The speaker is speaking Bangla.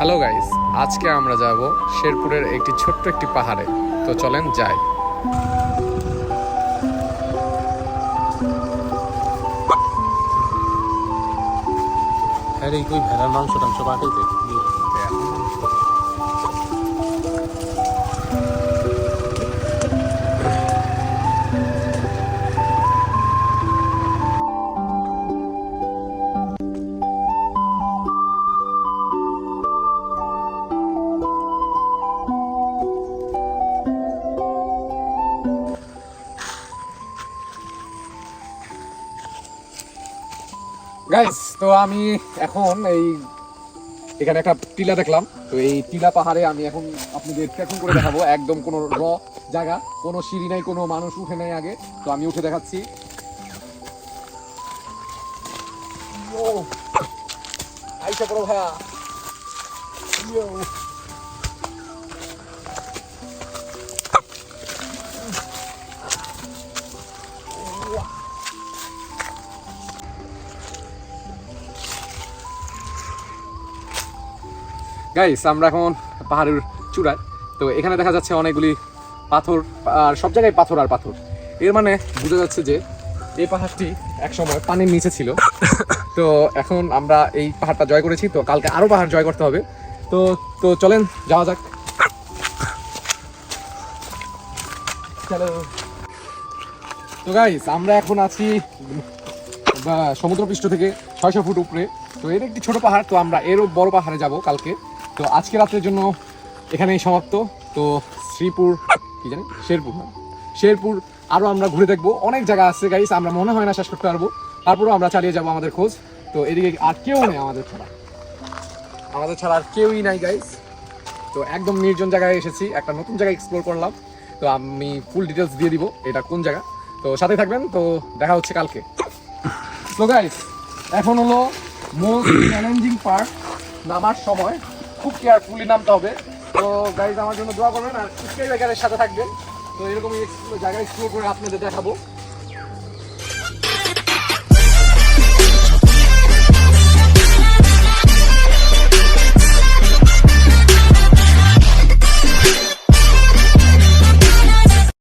হ্যালো গাইস, আজকে আমরা যাব শেরপুরের একটি ছোট্ট একটি পাহাড়ে। তো চলেন যাই। আরে কই ভেড়ার মাংস টাংস পাঠাইতে গাইস, তো আমি এখন এখানে একটা টিলা দেখলাম। তো এই টিলা পাহাড়ে আমি এখন আপনাদের ট্রেকিং করে দেখাবো। একদম কোনো জায়গা, কোনো সিঁড়ি নাই, কোনো মানুষ উঠে নাই আগে। তো আমি উঠে দেখাচ্ছি। আইসা পড়ো ভাইয়া। গাইস, আমরা এখন পাহাড়ের চূড়ায়। তো এখানে দেখা যাচ্ছে অনেকগুলি পাথর, আর সব জায়গায় পাথর আর পাথর। এর মানে বোঝা যাচ্ছে যে এই পাহাড়টি একসময় পানির নিচে ছিল। তো এখন আমরা এই পাহাড়টা জয় করেছি, তো কালকে আরো পাহাড় জয় করতে হবে। তো তো চলেন যাওয়া যাক। চলো। তো গাইস, আমরা এখন আছি সমুদ্রপৃষ্ঠ থেকে 600 ফুট উপরে। তো এর একটি ছোট পাহাড়। তো আমরা এরও বড় পাহাড়ে যাব কালকে। তো আজকে রাতের জন্য এখানেই সমাপ্ত। তো শেরপুর আরও আমরা ঘুরে দেখবো। অনেক জায়গা আছে গাইস, আমরা মনে হয় না শেষ করতে পারবো। তারপরেও আমরা চালিয়ে যাব আমাদের খোঁজ। তো এদিকে আর কেউ নেই আমাদের ছাড়া আর কেউই নাই গাইস। তো একদম নির্জন জায়গায় এসেছি, একটা নতুন জায়গায় এক্সপ্লোর করলাম। তো আমি ফুল ডিটেলস দিয়ে দিব এটা কোন জায়গা। তো সাথে থাকবেন। তো দেখা হচ্ছে কালকে। তো গাইস, এখন হলো মোস্ট চ্যালেঞ্জিং পার্ট, নামার সময় খুব কেয়ারফুলি নামতে হবে। তো গাইস, আমার জন্য দোয়া করবেন আর স্কাই ব্যাকারের সাথে থাকবেন। তো এরকমই জায়গা এক্সপ্লোর করে আপনাদের দেখাবো।